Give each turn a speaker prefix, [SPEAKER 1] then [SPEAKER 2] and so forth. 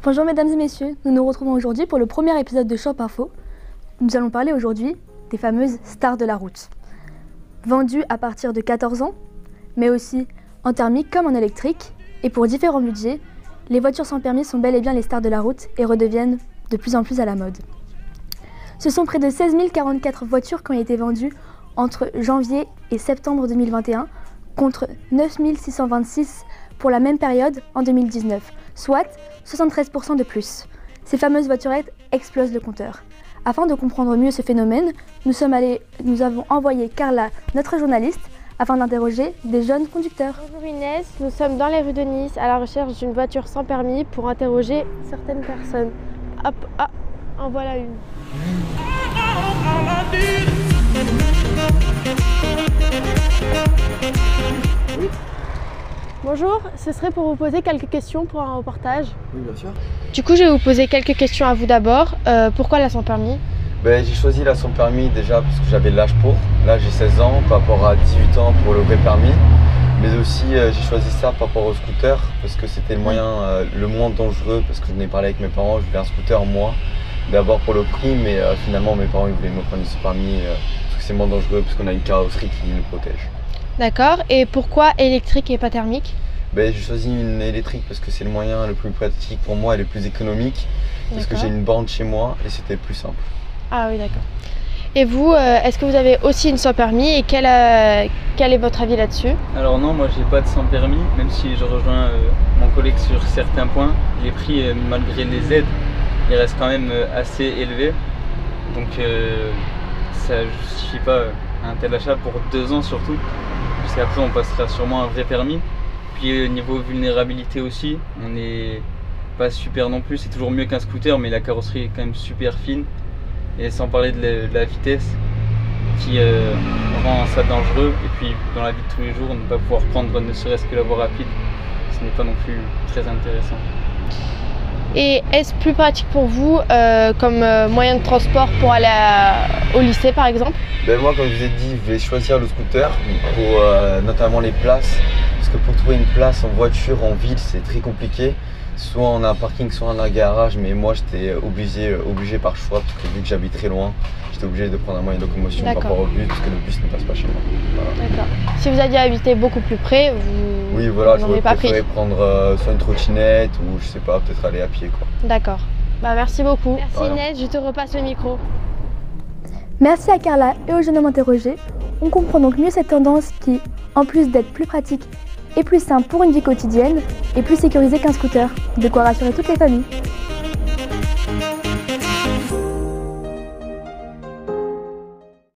[SPEAKER 1] Bonjour mesdames et messieurs, nous nous retrouvons aujourd'hui pour le premier épisode de Shop Info. Nous allons parler aujourd'hui des fameuses stars de la route. Vendues à partir de 14 ans, mais aussi en thermique comme en électrique, et pour différents budgets, les voitures sans permis sont bel et bien les stars de la route et redeviennent de plus en plus à la mode. Ce sont près de 16 044 voitures qui ont été vendues entre janvier et septembre 2021, contre 9 626 pour la même période en 2019, soit 73% de plus. Ces fameuses voiturettes explosent le compteur. Afin de comprendre mieux ce phénomène, nous avons envoyé Carla, notre journaliste, afin d'interroger des jeunes conducteurs.
[SPEAKER 2] Bonjour Inès, nous sommes dans les rues de Nice à la recherche d'une voiture sans permis pour interroger certaines personnes. Hop, ah, en voilà une.
[SPEAKER 3] Oui.
[SPEAKER 2] Bonjour, ce serait pour vous poser quelques questions pour un reportage.
[SPEAKER 3] Oui, bien sûr.
[SPEAKER 2] Du coup, je vais vous poser quelques questions à vous d'abord. Pourquoi la sans permis?
[SPEAKER 3] J'ai choisi la sans permis déjà parce que j'avais l'âge pour. Là, j'ai 16 ans par rapport à 18 ans pour le vrai permis. Mais aussi, j'ai choisi ça par rapport au scooter parce que c'était le moyen le moins dangereux. Parce que j'en ai parlé avec mes parents, je voulais un scooter moi. D'abord pour le prix, mais finalement, mes parents ils voulaient me prendre ce permis parce que c'est moins dangereux parce qu'on a une carrosserie qui nous protège.
[SPEAKER 2] D'accord. Et pourquoi électrique et pas thermique?
[SPEAKER 3] J'ai choisi une électrique parce que c'est le moyen le plus pratique pour moi et le plus économique. Parce que j'ai une borne chez moi et c'était plus simple.
[SPEAKER 2] Ah oui, d'accord. Et vous, est-ce que vous avez aussi une sans permis et quel est votre avis là-dessus?
[SPEAKER 4] Alors non, moi j'ai pas de sans permis, même si je rejoins mon collègue sur certains points. Les prix, malgré les aides, ils restent quand même assez élevés. Donc ça ne justifie pas un tel achat pour 2 ans surtout. Parce qu'après on passera sûrement un vrai permis. Puis niveau vulnérabilité aussi, on n'est pas super non plus. C'est toujours mieux qu'un scooter, mais la carrosserie est quand même super fine. Et sans parler de la vitesse qui rend ça dangereux. Et puis dans la vie de tous les jours, ne pas pouvoir prendre ne serait-ce que la voie rapide, ce n'est pas non plus très intéressant.
[SPEAKER 2] Et est-ce plus pratique pour vous comme moyen de transport pour aller au lycée par exemple?
[SPEAKER 3] Moi, comme je vous ai dit, je vais choisir le scooter pour notamment les places. Parce que pour trouver une place en voiture, en ville, c'est très compliqué. Soit on a un parking, soit on a un garage, mais moi j'étais obligé par choix, parce que vu que j'habite très loin, j'étais obligé de prendre un moyen de locomotion par rapport au bus, parce que le bus ne passe pas chez moi. Voilà.
[SPEAKER 2] D'accord. Si vous aviez habité beaucoup plus près, vous n'auriez pas pris.
[SPEAKER 3] Je prendre soit une trottinette ou je sais pas, peut-être aller à pied quoi.
[SPEAKER 2] D'accord. Merci beaucoup.
[SPEAKER 3] Merci
[SPEAKER 2] Inès, je te repasse le micro.
[SPEAKER 1] Merci à Carla et au jeune homme interrogé. On comprend donc mieux cette tendance qui, en plus d'être plus pratique et plus simple pour une vie quotidienne, est plus sécurisée qu'un scooter. De quoi rassurer toutes les familles.